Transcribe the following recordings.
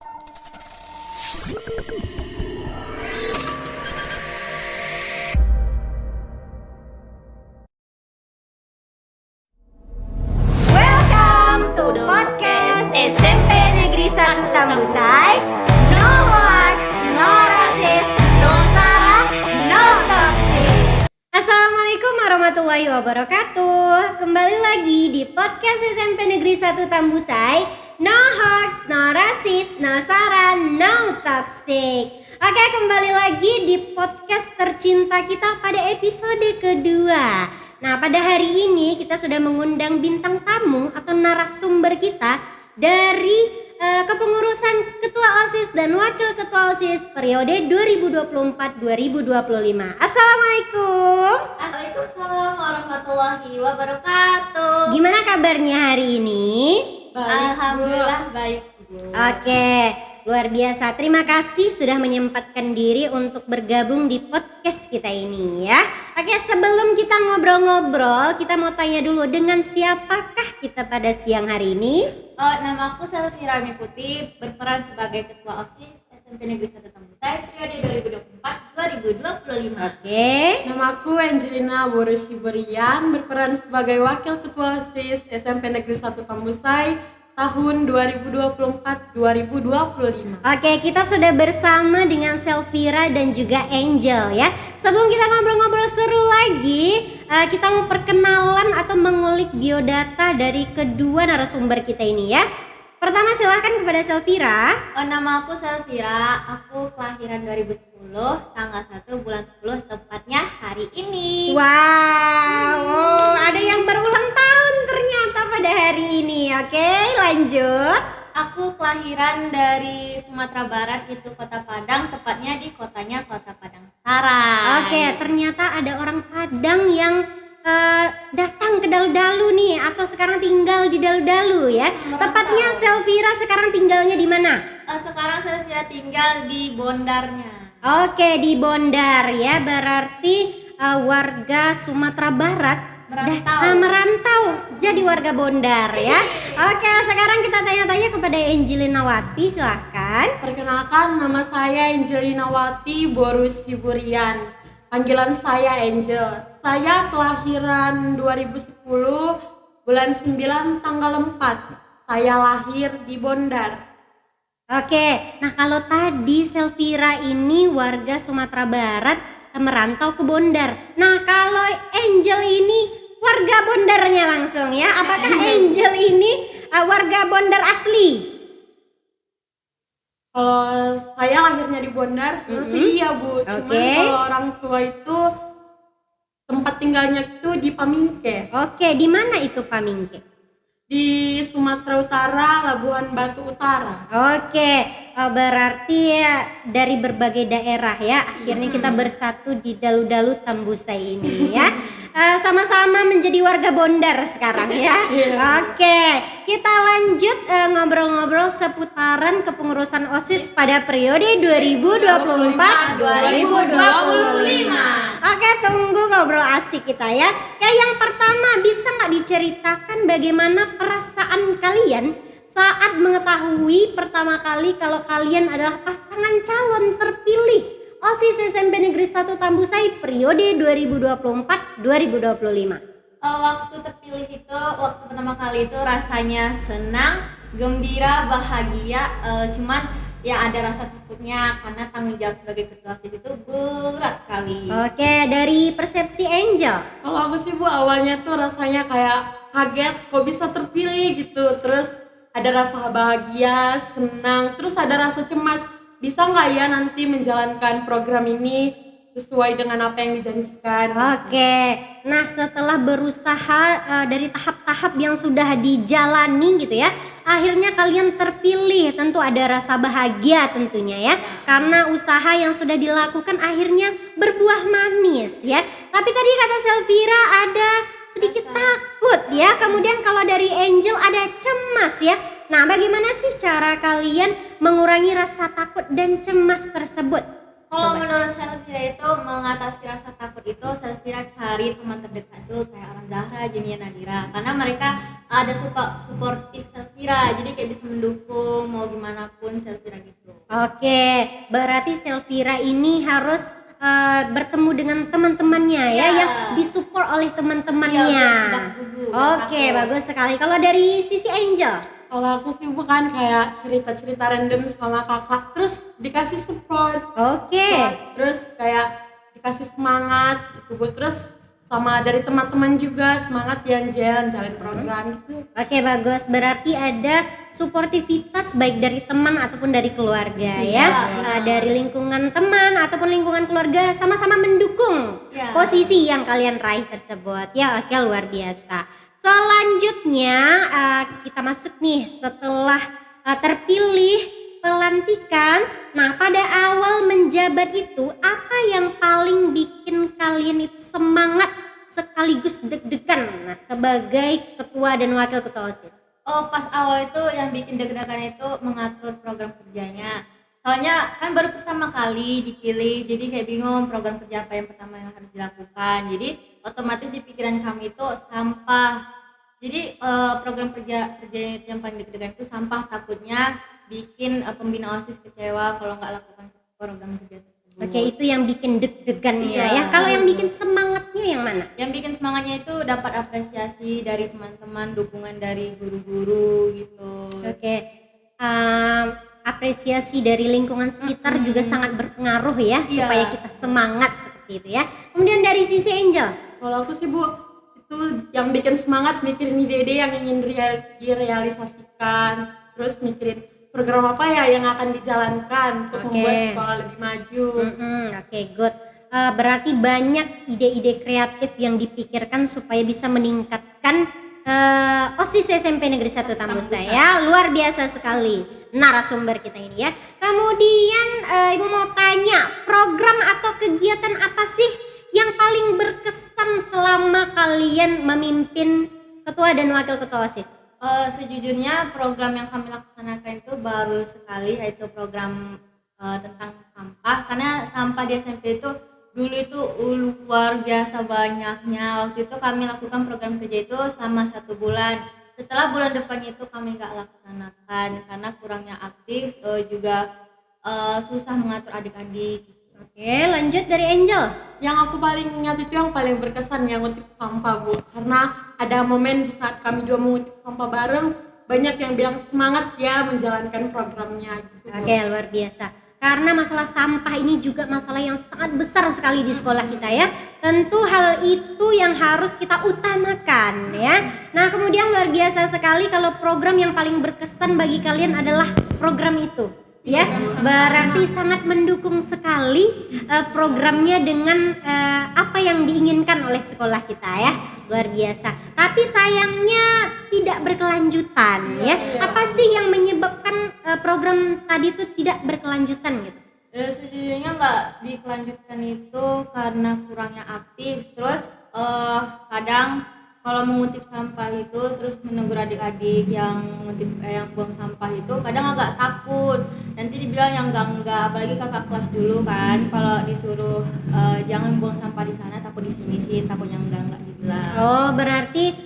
Welcome to the podcast SMP Negeri 1 Tambusai. No hoax, no rasis, no sara, no toxic. Assalamualaikum warahmatullahi wabarakatuh. Kembali lagi di podcast SMP Negeri 1 Tambusai. No hoax, no rasis, no sara, no toxic. Oke, kembali lagi di podcast tercinta kita pada episode kedua. Nah, pada hari ini kita sudah mengundang bintang tamu atau narasumber kita dari kepengurusan Ketua OSIS dan Wakil Ketua OSIS periode 2024-2025. Assalamualaikum. Waalaikumsalam warahmatullahi wabarakatuh. Gimana kabarnya hari ini? Alhamdulillah baik, Bu. Oke, luar biasa. Terima kasih sudah menyempatkan diri untuk bergabung di podcast kita ini ya. Oke, sebelum kita ngobrol-ngobrol, kita mau tanya dulu, dengan siapakah kita pada siang hari ini? Nama aku Selvira Putih, berperan sebagai Ketua OSIS SMP Negeri 1 Tambusai periode 2024-2025. Oke. Nama aku Angelina Borusi Berian, berperan sebagai Wakil Ketua OSIS SMP Negeri 1 Tambusai tahun 2024-2025. Oke, kita sudah bersama dengan Selvira dan juga Angel ya. Sebelum kita ngobrol-ngobrol seru lagi, kita mau perkenalan atau mengulik biodata dari kedua narasumber kita ini ya. Pertama silahkan kepada Selvira. Nama aku Selvira, aku kelahiran 2010, tanggal 1 bulan 10, tepatnya hari ini. Wow, ada yang berulang tahun ternyata pada hari ini. Oke, lanjut. Aku kelahiran dari Sumatera Barat, itu Kota Padang, tepatnya di kotanya Kota Padang Sarai. Oke, ternyata ada orang Padang yang datang ke Dalu-Dalu nih, atau sekarang tinggal di Dalu-Dalu ya. Tepatnya Selvira sekarang tinggalnya di mana? Sekarang saya tinggal di Bondarnya. Oke, di Bondar ya, berarti warga Sumatera Barat merantau jadi warga Bondar ya. Oke, sekarang kita tanya-tanya kepada Angelina Wati, silahkan. Perkenalkan, nama saya Angelina Wati Borusi Berian. Panggilan saya Angel. Saya kelahiran 2010 bulan 9 tanggal 4. Saya lahir di Bondar. Oke, nah kalau tadi Selvira ini warga Sumatera Barat merantau ke Bondar. Nah kalau Angel ini warga Bondarnya langsung ya. Apakah Angel ini warga Bondar asli? Kalau saya lahirnya di Bondar, sebenarnya sih iya, Bu. Cuman kalau orang tua itu tempat tinggalnya itu di Pamingke. Oke, di mana itu Pamingke? Di Sumatera Utara, Labuhan Batu Utara. Oke, berarti ya dari berbagai daerah ya, akhirnya kita bersatu di Dalu-Dalu Tambusai ini ya. Sama-sama menjadi warga Bondar sekarang ya. Oke, kita lanjut ngobrol-ngobrol seputaran kepengurusan OSIS pada periode 2024-2025. Oke, tunggu ngobrol asik kita ya. Yang pertama, bisa nggak diceritakan bagaimana perasaan kalian saat mengetahui pertama kali kalau kalian adalah pasangan calon terpilih OSIS SMP Negeri 1 Tambusai periode 2024-2025? Waktu terpilih itu, waktu pertama kali itu rasanya senang, gembira, bahagia. Cuman ya ada rasa takutnya karena tanggung jawab sebagai ketua OSIS itu berat kali. Oke, dari persepsi Angel. Kalau aku sih, Bu, awalnya tuh rasanya kayak kaget kok bisa terpilih gitu. Terus ada rasa bahagia, senang, terus ada rasa cemas. Bisa nggak ya nanti menjalankan program ini sesuai dengan apa yang dijanjikan? Oke, nah setelah berusaha dari tahap-tahap yang sudah dijalani gitu ya, akhirnya kalian terpilih. Tentu ada rasa bahagia tentunya ya, karena usaha yang sudah dilakukan akhirnya berbuah manis ya. Tapi tadi kata Selvira ada sedikit takut ya, kemudian kalau dari Angel ada cemas ya. Nah, bagaimana sih cara kalian mengurangi rasa takut dan cemas tersebut? Kalau Coba. menurut Selvira itu mengatasi rasa takut itu Selvira cari teman terdekat itu kayak orang Zahra, Jenia, Nadira, karena mereka ada suportif Selvira, jadi kayak bisa mendukung mau gimana pun Selvira gitu. Oke, berarti Selvira ini harus bertemu dengan teman-temannya ya, Iya. yang disupport oleh teman-temannya. Iya, tidak gugup, Oke, takut. bagus sekali. Kalau dari sisi Angel, Kalau aku sih bukan kayak cerita-cerita random sama kakak, terus dikasih support, oke. terus kayak dikasih semangat gitu Bu. Terus sama dari teman-teman juga semangat ya Angel jalan program gitu. Oke, bagus. Berarti ada suportivitas baik dari teman ataupun dari keluarga ya. benar. Dari lingkungan teman ataupun lingkungan keluarga sama-sama mendukung Iya. posisi yang kalian raih tersebut. Ya, oke, luar biasa. Selanjutnya kita masuk nih setelah terpilih pelantikan. Nah, pada awal menjabat itu apa yang paling bikin kalian itu semangat sekaligus deg-degan sebagai ketua dan wakil ketua OSIS? Oh, pas awal itu yang bikin deg-degan itu mengatur program kerjanya. Soalnya kan baru pertama kali dipilih, jadi kayak bingung program kerja apa yang pertama yang harus dilakukan. Jadi otomatis di pikiran kami itu sampah. Jadi program kerjanya itu yang paling deg-degan itu sampah, takutnya bikin pembina OSIS kecewa kalau nggak lakukan program kerja tersebut. Oke, itu yang bikin deg-degannya Iya. ya. Kalau yang bikin semangatnya yang mana? Yang bikin semangatnya itu dapat apresiasi dari teman-teman, dukungan dari guru-guru gitu. Oke, apresiasi dari lingkungan sekitar juga sangat berpengaruh ya, Iya. supaya kita semangat seperti itu ya. Kemudian dari sisi Angel, Kalau aku sih Bu, itu yang bikin semangat mikirin ide-ide yang ingin direalisasikan, terus mikirin program apa ya yang akan dijalankan untuk Oke. membuat sekolah lebih maju. Oke, good. Berarti banyak ide-ide kreatif yang dipikirkan supaya bisa meningkatkan OSIS SMP Negeri 1 Tambusa ya. Luar biasa sekali narasumber kita ini ya. Kemudian Ibu mau tanya, program atau kegiatan apa sih yang paling berkesan selama kalian memimpin ketua dan wakil ketua OSIS? Sejujurnya program yang kami laksanakan itu baru sekali, yaitu program tentang sampah, karena sampah di SMP itu dulu itu luar biasa banyaknya. Waktu itu kami lakukan program kerja itu selama 1 bulan. Setelah bulan depannya itu kami nggak laksanakan karena kurangnya aktif, juga susah mengatur adik-adik. Oke, lanjut dari Angel. Yang aku paling ingat itu yang paling berkesan yang ngutip sampah Bu, karena ada momen di saat kami juga mengutip sampah bareng, banyak yang bilang semangat ya menjalankan programnya gitu Bu. Oke, luar biasa. Karena masalah sampah ini juga masalah yang sangat besar sekali di sekolah kita ya. Tentu hal itu yang harus kita utamakan ya. Nah, kemudian luar biasa sekali kalau program yang paling berkesan bagi kalian adalah program itu. Ya, berarti sangat mendukung sekali programnya dengan apa yang diinginkan oleh sekolah kita ya, luar biasa. Tapi sayangnya tidak berkelanjutan ya. Apa sih yang menyebabkan program tadi itu tidak berkelanjutan gitu? Sejujurnya nggak dikelanjutkan itu karena kurangnya aktif. Terus kadang kalau mengutip sampah itu terus menegur adik-adik yang yang buang sampah itu kadang agak takut, nanti dibilang yang enggak, apalagi kakak kelas dulu kan kalau disuruh jangan buang sampah di sana, takut di sini sih, takut yang enggak dibilang. Oh, berarti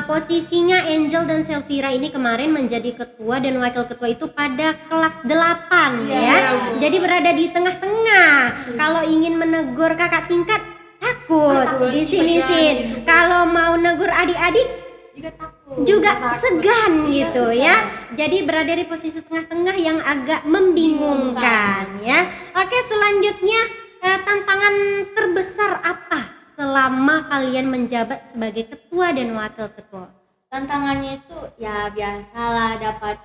posisinya Angel dan Selvira ini kemarin menjadi ketua dan wakil ketua itu pada kelas 8 ya. Jadi berada di tengah-tengah. Kalau ingin menegur kakak tingkat takut di sini sih. Kalau mau negur adik-adik Juga takut. juga segan gitu ya. Jadi berada di posisi tengah-tengah yang agak membingungkan ya. Oke, selanjutnya tantangan terbesar apa selama kalian menjabat sebagai ketua dan wakil ketua? Tantangannya itu ya biasalah, dapat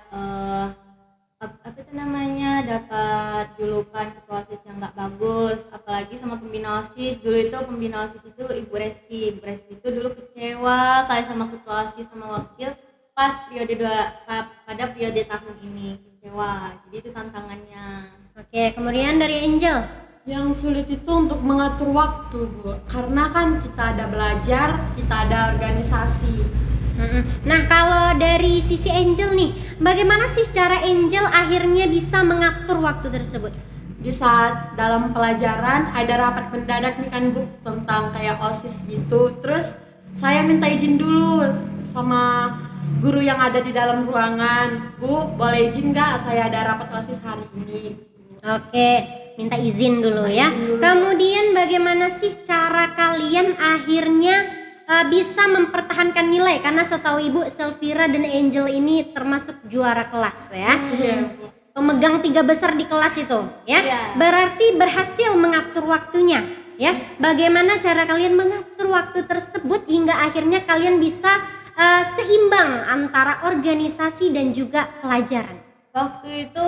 apa itu namanya, dapat julukan ketua OSIS yang nggak bagus, apalagi sama pembina OSIS. Dulu itu pembina OSIS itu Ibu Reski itu dulu kecewa kayak sama ketua OSIS sama wakil pas pada periode tahun ini, kecewa. Jadi itu tantangannya. Oke, kemudian dari Angel. Yang sulit itu untuk mengatur waktu Bu, karena kan kita ada belajar, kita ada organisasi. Nah, kalau dari sisi Angel nih, bagaimana sih cara Angel akhirnya bisa mengatur waktu tersebut? di saat dalam pelajaran ada rapat mendadak nih kan Bu tentang kayak OSIS gitu. Terus saya minta izin dulu sama guru yang ada di dalam ruangan. Bu, boleh izin nggak saya ada rapat OSIS hari ini? Oke, minta izin dulu ya. Izin dulu. Kemudian bagaimana sih cara kalian akhirnya bisa mempertahankan nilai? Karena setahu Ibu, Selvira dan Angel ini termasuk juara kelas ya. Iya Bu. Pemegang 3 besar di kelas itu ya. Iya. Berarti berhasil mengatur waktunya ya. Bagaimana cara kalian mengatur waktu tersebut hingga akhirnya kalian bisa seimbang antara organisasi dan juga pelajaran? Waktu itu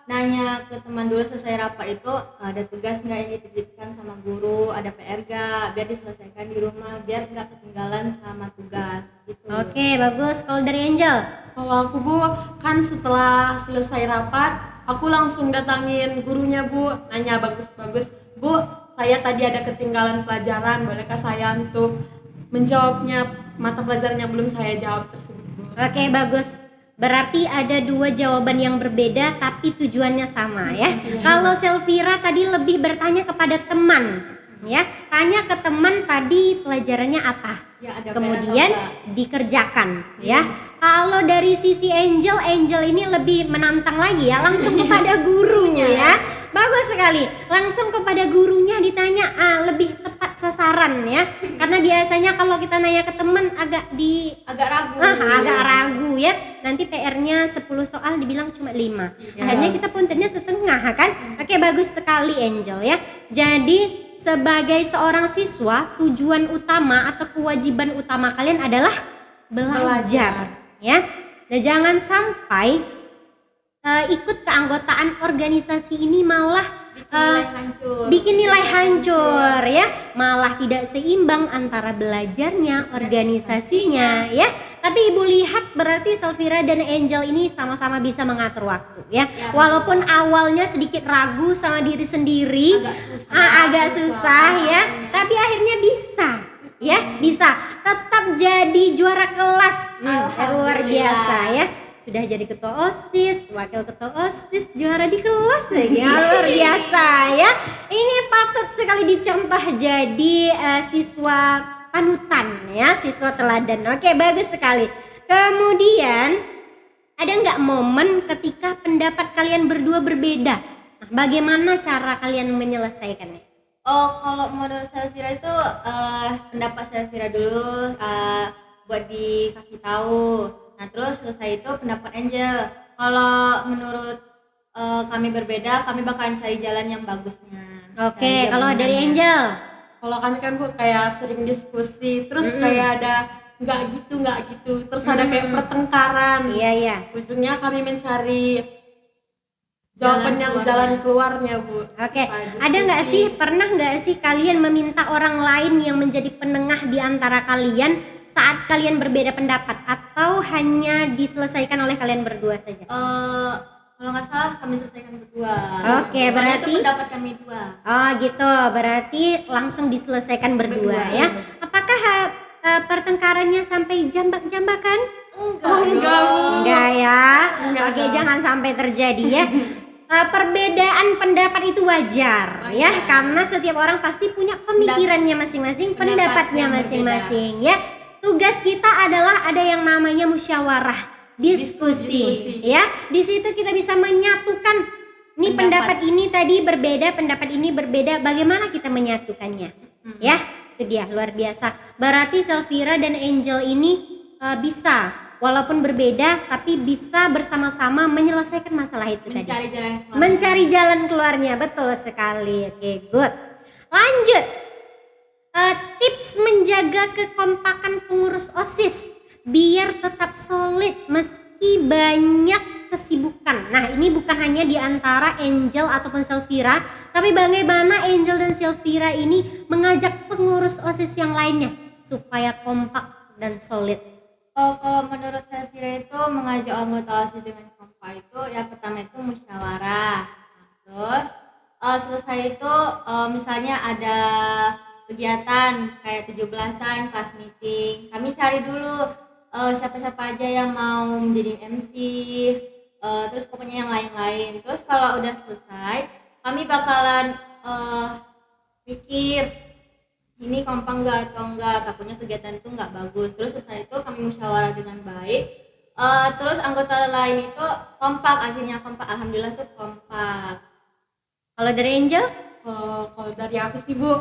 nanya ke teman dulu selesai rapat itu ada tugas nggak yang dititipkan sama guru, ada PR nggak, biar diselesaikan di rumah biar nggak ketinggalan sama tugas gitu. Oke, bagus. Kalau dari Angel? Kalau aku Bu, kan setelah selesai rapat, aku langsung datangin gurunya Bu, nanya bagus-bagus, Bu, saya tadi ada ketinggalan pelajaran, bolehkah saya untuk menjawabnya mata pelajaran yang belum saya jawab tersebut Bu? Oke, bagus. Berarti ada 2 jawaban yang berbeda tapi tujuannya sama ya. Kalau Selvira tadi lebih bertanya kepada teman ya. Tanya ke teman tadi pelajarannya apa. Ya, ada Kemudian PR atau dikerjakan ya. Kalau dari sisi Angel ini lebih menantang lagi ya, langsung kepada gurunya ya. Bagus sekali, langsung kepada gurunya ditanya, lebih tepat sasaran ya. Karena biasanya kalau kita nanya ke teman agak ragu. agak ragu ya. Nanti PR-nya 10 soal dibilang cuma 5. Akhirnya kita puntennya setengah kan. Oke, bagus sekali Angel ya. Jadi sebagai seorang siswa, tujuan utama atau kewajiban utama kalian adalah belajar ya. Dan jangan sampai ikut keanggotaan organisasi ini malah bikin nilai hancur ya, malah tidak seimbang antara belajarnya, organisasinya ya. Tapi Ibu lihat berarti Selvira dan Angel ini sama-sama bisa mengatur waktu ya. Walaupun awalnya sedikit ragu sama diri sendiri, agak susah ya, tapi akhirnya bisa ya, bisa tetap jadi juara kelas. Luar biasa ya. Sudah jadi ketua OSIS, wakil ketua OSIS, juara di kelas ya, luar biasa ya. Ini patut sekali dicontoh jadi siswa panutan ya, siswa teladan. Oke, bagus sekali. Kemudian ada nggak momen ketika pendapat kalian berdua berbeda? Nah, bagaimana cara kalian menyelesaikannya? Oh, kalau menurut Selvira itu pendapat Selvira dulu buat dikasih tahu. Nah, terus selesai itu pendapat Angel. Kalau menurut kami berbeda, kami bakalan cari jalan yang bagusnya. Oke, kalau dari Angel? Kalau kami kan Bu kayak sering diskusi, terus kayak ada nggak gitu, terus ada kayak pertengkaran. Iya. Ujungnya kami mencari jalan keluarnya Bu. Oke, ada nggak sih, pernah nggak sih kalian meminta orang lain yang menjadi penengah di antara kalian saat kalian berbeda pendapat, atau hanya diselesaikan oleh kalian berdua saja? Kalau nggak salah kami selesaikan berdua. Oke, berarti itu pendapat kami dua. Oh gitu, berarti langsung diselesaikan berdua ya. Apakah pertengkarannya sampai jambak-jambakan? Enggak ya. Oke, jangan sampai terjadi ya. Perbedaan pendapat itu wajar ya, karena setiap orang pasti punya pemikirannya masing-masing, pendapatnya masing-masing ya. Tugas kita adalah ada yang namanya musyawarah, diskusi ya. Di situ kita bisa menyatukan nih pendapat ini tadi berbeda, pendapat ini berbeda, bagaimana kita menyatukannya ya. Itu dia, luar biasa. Berarti Selvira dan Angel ini bisa walaupun berbeda tapi bisa bersama-sama menyelesaikan masalah itu tadi. Mencari jalan keluarnya, betul sekali. Oke, good. Lanjut. Tips menjaga kekompakan pengurus OSIS biar tetap solid meski banyak kesibukan. Nah, ini bukan hanya di antara Angel ataupun Selvira, tapi bagaimana Angel dan Selvira ini mengajak pengurus OSIS yang lainnya supaya kompak dan solid. Kalau menurut Selvira itu mengajak anggota OSIS dengan kompak itu yang pertama itu musyawarah. Terus selesai itu misalnya ada kegiatan kayak 17-an, kelas meeting, kami cari dulu siapa-siapa aja yang mau menjadi MC, terus pokoknya yang lain-lain. Terus kalau udah selesai kami bakalan pikir ini kompak enggak atau enggak, takutnya kegiatan itu enggak bagus. Terus setelah itu kami musyawarah dengan baik. Terus anggota lain itu kompak, akhirnya kompak, alhamdulillah tuh kompak. Kalau dari Angel? Kalau dari aku sih Bu,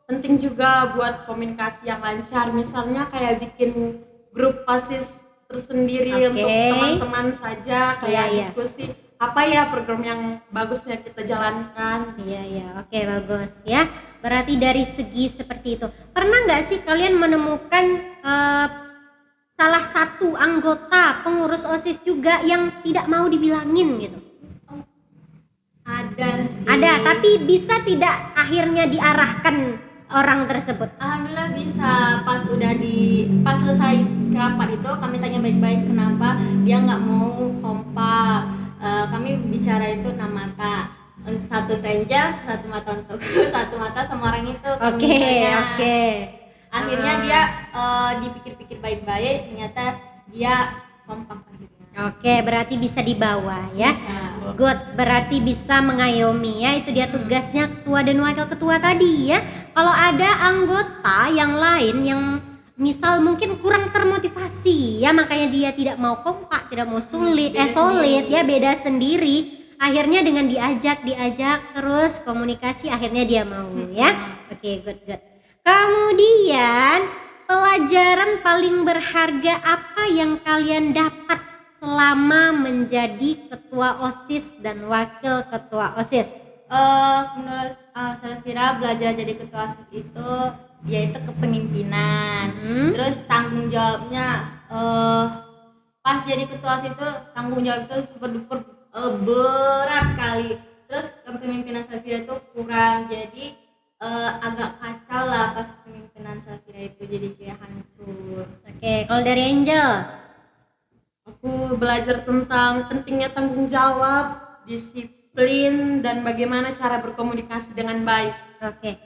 penting juga buat komunikasi yang lancar. Misalnya kayak bikin grup OSIS tersendiri untuk teman-teman saja, kayak diskusi apa ya program yang bagusnya kita jalankan. Oke, bagus ya. Berarti dari segi seperti itu. Pernah nggak sih kalian menemukan salah satu anggota pengurus OSIS juga yang tidak mau dibilangin gitu? Ada sih. Ada, tapi bisa tidak akhirnya diarahkan orang tersebut? Alhamdulillah bisa. Pas selesai rapat itu kami tanya baik-baik kenapa dia nggak mau kompak. Kami bicara itu 6 mata, satu tenja, satu mata untukku, satu mata sama orang itu. Oke. Akhirnya dia dipikir-pikir baik-baik, ternyata dia kompak akhirnya. Oke, berarti bisa dibawa ya. Bisa. Good, berarti bisa mengayomi ya. Itu dia tugasnya ketua dan wakil ketua tadi ya. Kalau ada anggota yang lain yang misal mungkin kurang termotivasi ya, makanya dia tidak mau kompak, tidak mau solid ya, beda sendiri. Akhirnya dengan diajak terus komunikasi, akhirnya dia mau ya. Oke, good. Kemudian pelajaran paling berharga apa yang kalian dapat selama menjadi ketua OSIS dan wakil ketua OSIS? Menurut Safira, belajar jadi ketua OSIS itu yaitu kepemimpinan. Terus tanggung jawabnya pas jadi ketua OSIS itu tanggung jawab itu super berat kali. Terus kepemimpinan Safira itu kurang, jadi agak kacau lah pas kepemimpinan Safira itu, jadi kayak hancur. Oke, kalau dari Angel? Aku belajar tentang pentingnya tanggung jawab, disiplin, dan bagaimana cara berkomunikasi dengan baik. Oke,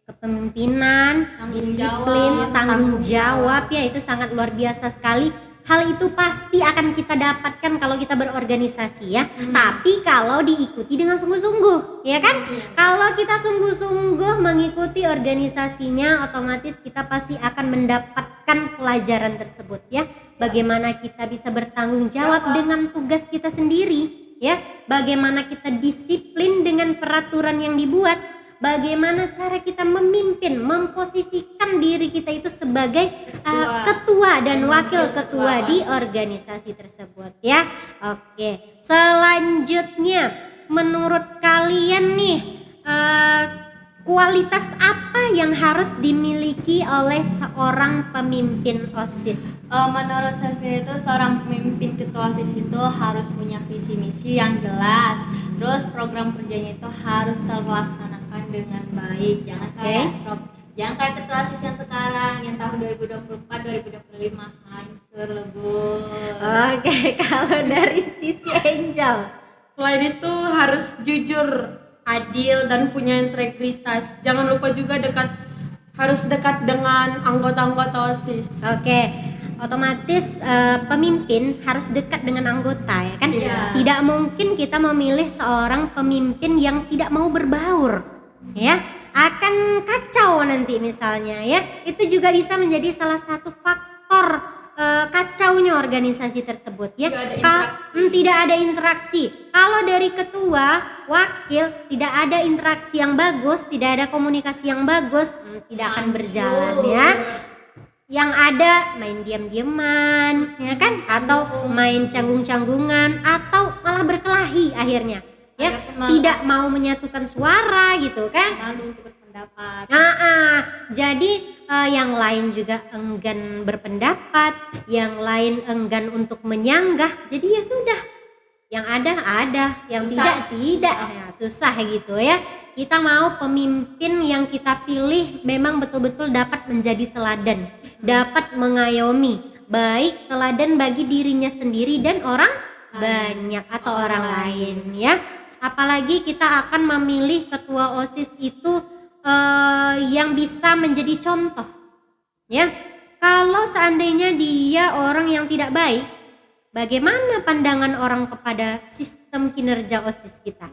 kepemimpinan, disiplin, tanggung jawab ya, itu sangat luar biasa sekali. Hal itu pasti akan kita dapatkan kalau kita berorganisasi ya. Tapi kalau diikuti dengan sungguh-sungguh, ya kan? Kalau kita sungguh-sungguh mengikuti organisasinya, otomatis kita pasti akan mendapatkan pelajaran tersebut ya. Bagaimana kita bisa bertanggung jawab dengan tugas kita sendiri ya. Bagaimana kita disiplin dengan peraturan yang dibuat. Bagaimana cara kita memimpin, memposisikan diri kita itu sebagai ketua dan wakil ketua di organisasi tersebut ya. Oke, selanjutnya menurut kalian nih kualitas apa yang harus dimiliki oleh seorang pemimpin OSIS? Menurut saya itu seorang pemimpin ketua OSIS itu harus punya visi misi yang jelas. Terus program kerjanya itu harus terlaksanakan dengan baik. Jangan kayak ketua OSIS yang sekarang yang tahun 2024 2025 hancur lebur. Oke, kalau dari sisi Angel, Selain itu harus jujur, adil, dan punya integritas. Jangan lupa juga harus dekat dengan anggota-anggota OSIS. Oke, otomatis pemimpin harus dekat dengan anggota ya kan? Iya. Tidak mungkin kita memilih seorang pemimpin yang tidak mau berbaur ya, akan kacau nanti misalnya ya. Itu juga bisa menjadi salah satu faktor kacaunya organisasi tersebut ya. Tidak ada interaksi. Kalau dari ketua, wakil tidak ada interaksi yang bagus, tidak ada komunikasi yang bagus, tidak akan berjalan ya. Yang ada main diam-diaman ya kan, atau main canggung-canggungan, atau malah berkelahi akhirnya ya. Tidak mau menyatukan suara gitu kan. Malu untuk berpendapat. Jadi yang lain juga enggan berpendapat, yang lain enggan untuk menyanggah. Jadi ya sudah, yang ada, yang Susah. tidak ya, susah gitu ya. Kita mau pemimpin yang kita pilih memang betul-betul dapat menjadi teladan, dapat mengayomi, baik teladan bagi dirinya sendiri dan orang banyak atau orang lain ya. Apalagi kita akan memilih ketua OSIS itu yang bisa menjadi contoh ya. Kalau seandainya dia orang yang tidak baik, bagaimana pandangan orang kepada sistem kinerja OSIS kita?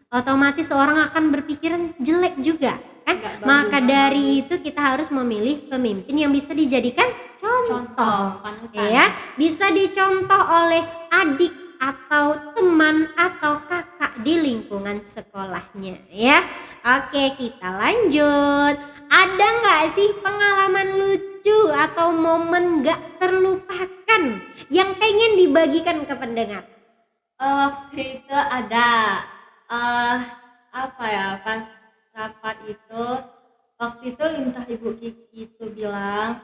Otomatis orang akan berpikiran jelek juga kan? Nggak bagus, Maka dari bagus. itu kita harus memilih pemimpin yang bisa dijadikan contoh. panutan. Ya, bisa dicontoh oleh adik atau teman atau kakak di lingkungan sekolahnya ya. Oke, kita lanjut. Ada nggak sih pengalaman lucu atau momen nggak terlupakan yang pengen dibagikan ke pendengar? Waktu itu ada apa ya, pas rapat itu, waktu itu entah Ibu Kiki itu bilang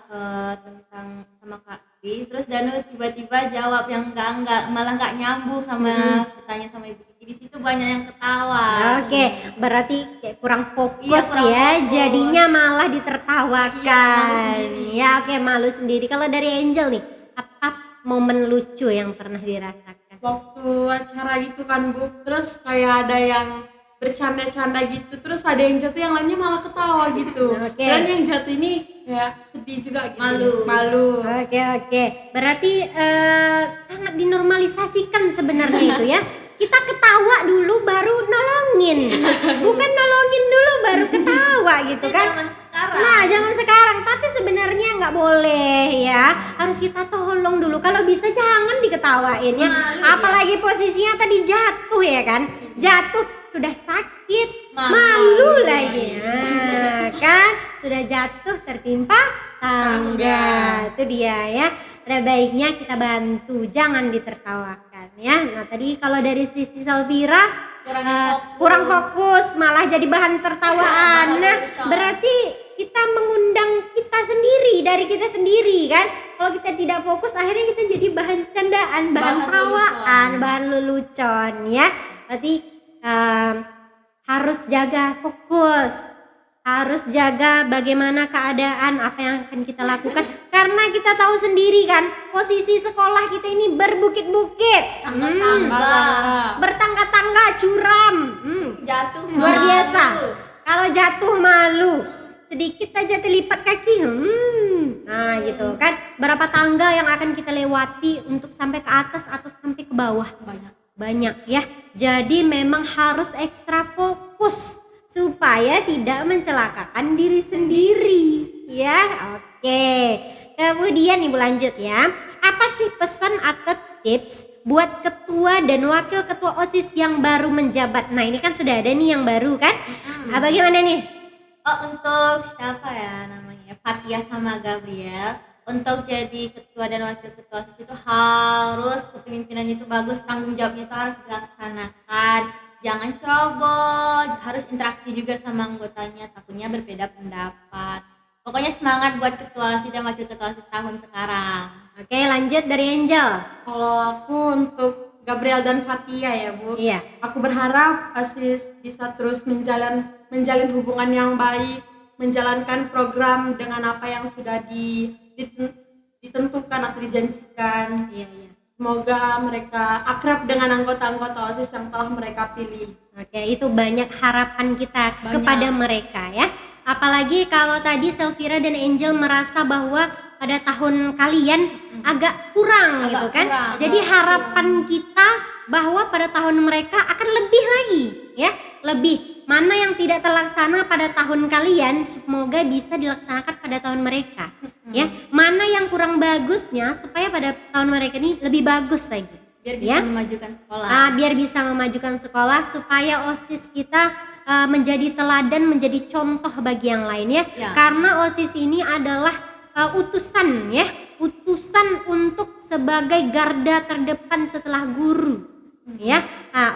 tentang sama Kak Kiki, terus Danu tiba-tiba jawab yang enggak malah nggak nyambung sama bertanya sama Ibu Kiki. Di situ banyak yang ketawa. Oke, berarti kayak kurang fokus Iya, kurang ya, fokus. jadinya malah ditertawakan. Iya, malu sendiri. Ya, oke, malu sendiri. Kalau dari Angel nih, apa momen lucu yang pernah dirasakan? Waktu acara gitu kan Bu, terus kayak ada yang bercanda-canda gitu, terus ada yang jatuh, yang lainnya malah ketawa gitu. Oke. Dan yang jatuh ini kayak sedih juga gitu. Malu. Oke. Berarti sangat dinormalisasikan sebenarnya itu ya. Kita ketawa dulu baru nolongin. Bukan nolongin dulu baru ketawa gitu kan. Zaman sekarang. Nah, zaman sekarang, tapi sebenarnya nggak boleh ya. Harus kita tolong dulu. Kalau bisa jangan diketawain ya. Malu Apalagi posisinya tadi jatuh ya kan. Jatuh sudah sakit, Malu malu lagi. Nah, kan sudah jatuh tertimpa tangga. Itu dia ya. Ada baiknya kita bantu, jangan ditertawakan ya. Nah, tadi kalau dari sisi Salvira kurang fokus, malah jadi bahan tertawaan. Nah, berarti kita mengundang kita sendiri dari kita sendiri kan. Kalau kita tidak fokus, akhirnya kita jadi bahan candaan, bahan Bahan tawaan, bahan lelucon ya. Berarti harus jaga fokus, harus jaga bagaimana keadaan, apa yang akan kita lakukan. Karena kita tahu sendiri kan, posisi sekolah kita ini berbukit-bukit, Tangga-tangga. bertangga-tangga, curam. Jatuh Luar malu. biasa. Kalau jatuh malu, sedikit aja terlipat kaki. Nah gitu kan, berapa tangga yang akan kita lewati untuk sampai ke atas atau sampai ke bawah? Banyak ya. Jadi memang harus ekstra fokus supaya tidak mencelakakan diri sendiri ya. Oke. Kemudian Ibu lanjut ya. Apa sih pesan atau tips buat ketua dan wakil ketua OSIS yang baru menjabat? Nah, ini kan sudah ada nih yang baru kan? Bagaimana nih? Untuk siapa ya namanya? Fatia sama Gabriel. Untuk jadi ketua dan wakil ketua OSIS itu harus kepemimpinan itu bagus, tanggung jawabnya itu harus dilaksanakan. Jangan ceroboh, harus interaksi juga sama anggotanya, takutnya berbeda pendapat. Pokoknya semangat buat ketua OSIS dan wakil ketua OSIS tahun sekarang. Oke, lanjut dari Angel. Kalau aku untuk Gabriel dan Fatia ya Bu, Iya. aku berharap OSIS bisa terus menjalin hubungan yang baik, menjalankan program dengan apa yang sudah ditentukan atau dijanjikan. Iya. Semoga mereka akrab dengan anggota-anggota OSIS yang telah mereka pilih. Oke, itu banyak harapan kita Banyak. kepada mereka ya. Apalagi kalau tadi Selvira dan Angel merasa bahwa pada tahun kalian agak kurang gitu kan. kurang, Jadi agak harapan kita bahwa pada tahun mereka akan lebih lagi ya. Lebih. Mana yang tidak terlaksana pada tahun kalian semoga bisa dilaksanakan pada tahun mereka. Ya, mana yang kurang bagusnya supaya pada tahun mereka ini lebih bagus lagi. Biar bisa Ya. memajukan sekolah. Biar bisa memajukan sekolah supaya OSIS kita menjadi teladan, menjadi contoh bagi yang lain ya. Ya. Karena OSIS ini adalah utusan ya, utusan untuk sebagai garda terdepan setelah guru ya.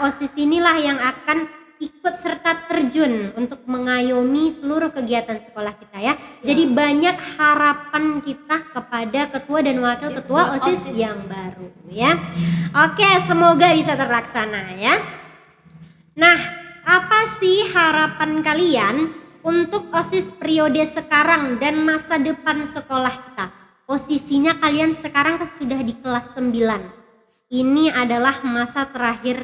OSIS inilah yang akan ikut serta terjun untuk mengayomi seluruh kegiatan sekolah kita ya. Jadi banyak harapan kita kepada ketua dan wakil ketua OSIS yang baru ya. Oke, semoga bisa terlaksana ya. Nah, apa sih harapan kalian untuk OSIS periode sekarang dan masa depan sekolah kita? Posisinya kalian sekarang kan sudah di kelas 9. Ini adalah masa terakhir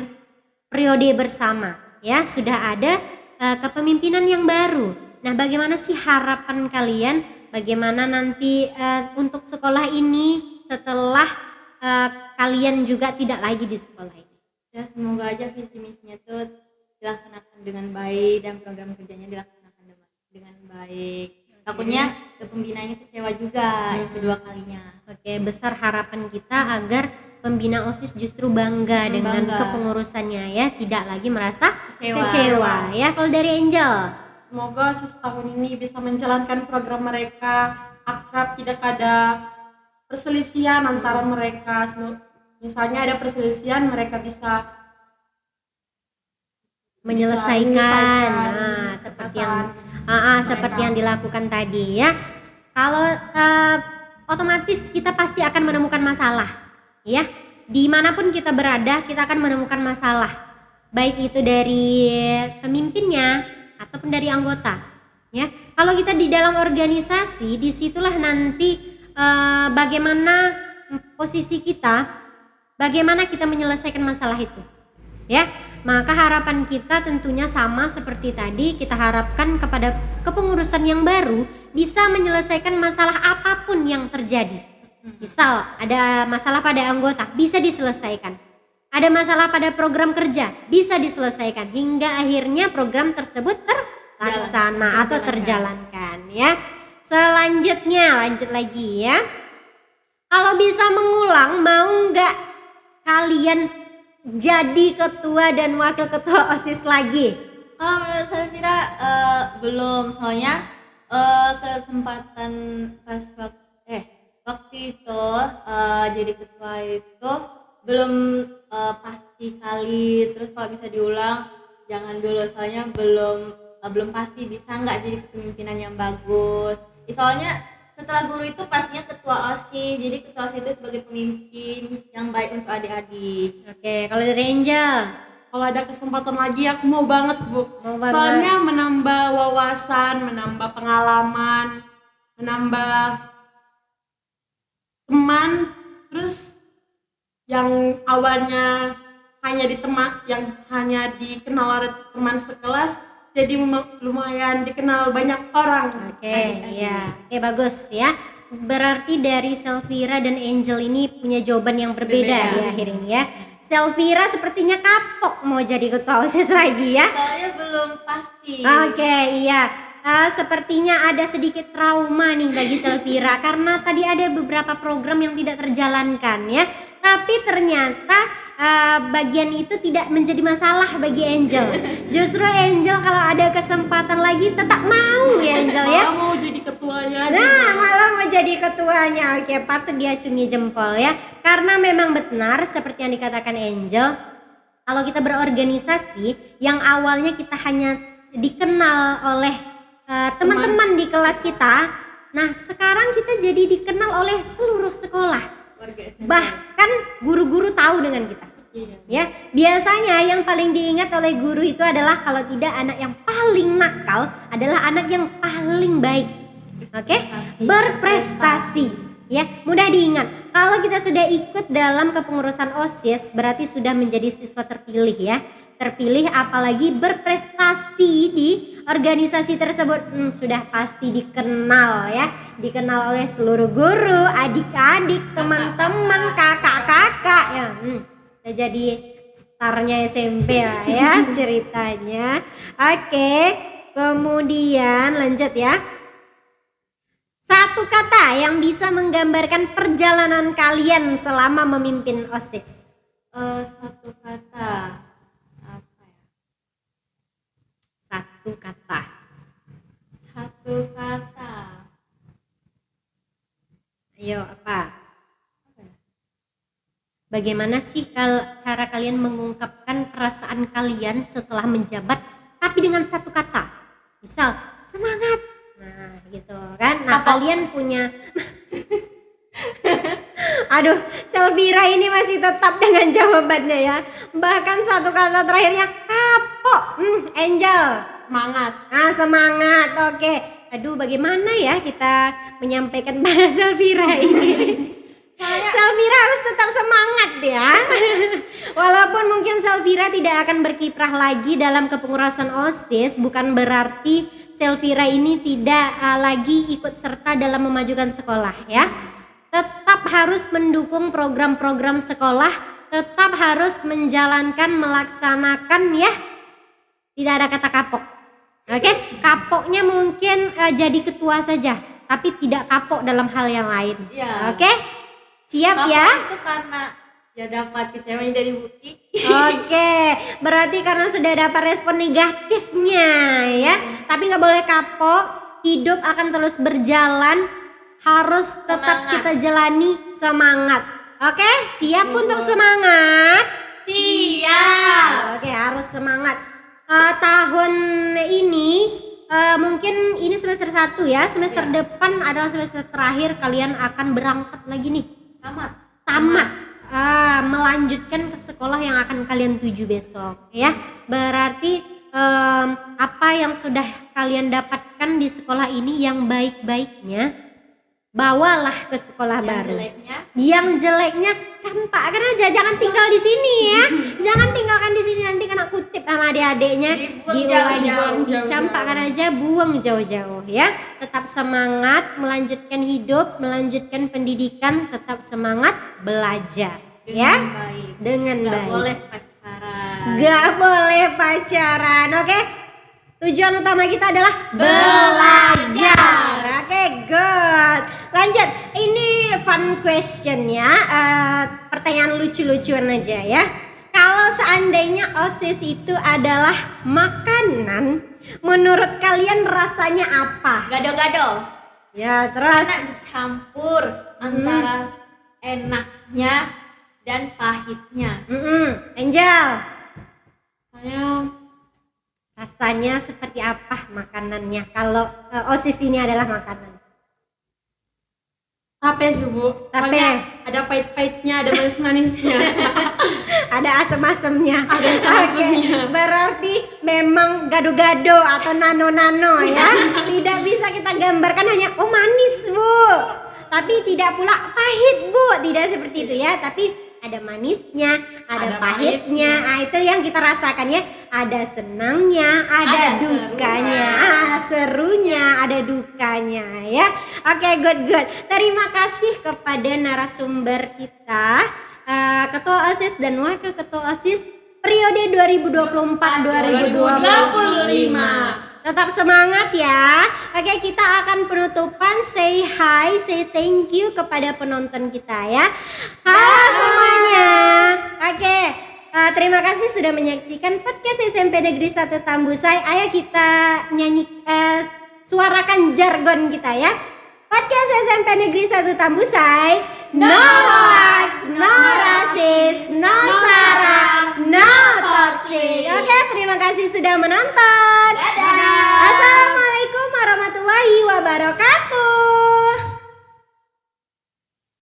periode bersama ya, sudah ada kepemimpinan yang baru. Nah, bagaimana sih harapan kalian? Bagaimana nanti untuk sekolah ini setelah kalian juga tidak lagi di sekolah ini. Ya semoga aja visi misinya tuh dilaksanakan dengan baik dan program kerjanya dilaksanakan dengan baik. Takutnya pembinanya kecewa juga yang kedua kalinya. Oke, besar harapan kita agar pembina OSIS justru bangga dengan bangga. kepengurusannya ya, tidak lagi merasa Kecewa. kecewa ya. Kalau dari Angel, Semoga OSIS tahun ini bisa menjalankan program mereka akrab, tidak ada perselisihan antara mereka. Misalnya ada perselisihan, mereka bisa menyelesaikan. Nah, seperti yang seperti yang dilakukan tadi ya. Kalau otomatis kita pasti akan menemukan masalah ya. Dimanapun kita berada, kita akan menemukan masalah, baik itu dari pemimpinnya ataupun dari anggota ya. Kalau kita di dalam organisasi, disitulah nanti bagaimana posisi kita, bagaimana kita menyelesaikan masalah itu ya. Maka harapan kita tentunya sama seperti tadi, kita harapkan kepada kepengurusan yang baru bisa menyelesaikan masalah apapun yang terjadi. Misal ada masalah pada anggota, bisa diselesaikan. Ada masalah pada program kerja, bisa diselesaikan hingga akhirnya program tersebut terlaksana atau terjalankan ya. Selanjutnya lanjut lagi ya. Kalau bisa mengulang, mau nggak kalian jadi ketua dan wakil ketua OSIS lagi? Kalau menurut saya kira belum, soalnya kesempatan pas waktu itu jadi ketua itu belum pasti kali. Terus kalau bisa diulang jangan dulu, soalnya belum pasti bisa nggak jadi kepemimpinan yang bagus. Soalnya setelah guru itu pastinya ketua OSIS, jadi ketua OSIS itu sebagai pemimpin yang baik untuk adik-adik. Oke, kalau dari Angel, kalau ada kesempatan lagi aku mau banget Bu. Mau banget. Soalnya menambah wawasan, menambah pengalaman, menambah teman. Terus yang awalnya hanya dikenal oleh teman sekelas, jadi lumayan dikenal banyak orang. Oke, iya. Oke, bagus ya. Berarti dari Selvira dan Angel ini punya jawaban yang berbeda di akhir ini ya. Selvira sepertinya kapok mau jadi ketua OSIS lagi ya. Soalnya belum pasti. Oke, iya. Sepertinya ada sedikit trauma nih bagi Selvira karena tadi ada beberapa program yang tidak terjalankan ya. Tapi ternyata bagian itu tidak menjadi masalah bagi Angel. Justru Angel kalau ada kesempatan lagi tetap mau ya Angel ya. Mau jadi ketuanya. Nah, malah mau jadi ketuanya. Oke, patut diacungi jempol ya. Karena memang benar seperti yang dikatakan Angel, kalau kita berorganisasi yang awalnya kita hanya dikenal oleh teman-teman di kelas kita, nah sekarang kita jadi dikenal oleh seluruh sekolah. Bahkan guru-guru tahu dengan kita. Ya, biasanya yang paling diingat oleh guru itu adalah kalau tidak anak yang paling nakal adalah anak yang paling baik. Oke? Berprestasi. Ya, mudah diingat. Kalau kita sudah ikut dalam kepengurusan OSIS berarti sudah menjadi siswa terpilih ya. Terpilih apalagi berprestasi di organisasi tersebut, sudah pasti dikenal ya, dikenal oleh seluruh guru, adik-adik, teman-teman, kakak-kakak ya. Udah jadi starnya SMP lah ya ceritanya. Oke, kemudian lanjut ya. Satu kata yang bisa menggambarkan perjalanan kalian selama memimpin OSIS. Satu kata. Satu kata. Ayo, apa? Bagaimana sih cara kalian mengungkapkan perasaan kalian setelah menjabat tapi dengan satu kata? Misal, semangat. Nah, gitu kan. Nah, kalian punya Aduh, Selvira ini masih tetap dengan jawabannya ya. Bahkan satu kata terakhirnya kapok. Angel, Semangat. Semangat. Oke. Aduh, bagaimana ya kita menyampaikan pada Selvira ini? Selvira harus tetap semangat ya. Walaupun mungkin Selvira tidak akan berkiprah lagi dalam kepengurusan OSIS, bukan berarti Selvira ini tidak lagi ikut serta dalam memajukan sekolah ya. Tetap harus mendukung program-program sekolah, tetap harus menjalankan, melaksanakan ya. Tidak ada kata kapok. Oke, kapoknya mungkin jadi ketua saja, tapi tidak kapok dalam hal yang lain. Iya. Oke? Siap Kapok ya? itu karena ya dapat kecewanya dari Bukti. Oke, berarti karena sudah dapat respon negatifnya ya. Tapi nggak boleh kapok, hidup akan terus berjalan, harus tetap Semangat. kita jalani semangat. Oke, siap untuk semangat? Siap. Oke, harus semangat. Tahun ini mungkin ini semester 1 ya. Semester Iya. depan adalah semester terakhir, kalian akan berangkat lagi nih. Tamat. Melanjutkan ke sekolah yang akan kalian tuju besok ya. Berarti apa yang sudah kalian dapatkan di sekolah ini yang baik-baiknya bawalah ke sekolah Yang baru. jeleknya Yang jeleknya campakkan aja, jangan tinggal di sini ya. Jangan tinggalkan di sini, nanti kena kutip sama adik-adiknya. Dibuang Diulangi, jauh-jauh. campakkan aja, buang jauh-jauh ya. Tetap semangat melanjutkan hidup, melanjutkan pendidikan, tetap semangat belajar ya. dengan baik. Dengan Nggak baik. boleh pacaran. Gak boleh pacaran, oke? Tujuan utama kita adalah belajar. Oke, good. Lanjut, ini fun question ya. Pertanyaan lucu-lucuan aja ya. Kalau seandainya OSIS itu adalah makanan, menurut kalian rasanya apa? Gado-gado. Ya, terus Karena dicampur antara enaknya dan pahitnya. Angel, Saya rasanya seperti apa makanannya kalau OSIS ini adalah makanan? tape sih Bu. Tape. Soalnya ada pahit-pahitnya, ada manis-manisnya. Ada asam-asamnya. Ada asam-asamnya. Oke, berarti memang gado-gado atau nano-nano ya. Tidak bisa kita gambarkan hanya oh manis Bu, tapi tidak pula pahit Bu. Tidak seperti itu ya, tapi ada manisnya, ada Ada pahitnya. Itu yang kita rasakan ya. Ada senangnya, ada Ada dukanya, serunya, ada dukanya ya. Oke, good. Terima kasih kepada narasumber kita, Ketua OSIS dan Wakil Ketua OSIS periode 2024-2025. Tetap semangat ya. Oke, kita akan penutupan. Say hi, say thank you kepada penonton kita ya. Halo semuanya. Oke, terima kasih sudah menyaksikan podcast SMP Negeri 1 Tambusai. Ayo kita nyanyi, suarakan jargon kita ya. Podcast SMP Negeri 1 Tambusai. No hoax, no rasis, no sara, no toxic. Oke, terima kasih sudah menonton.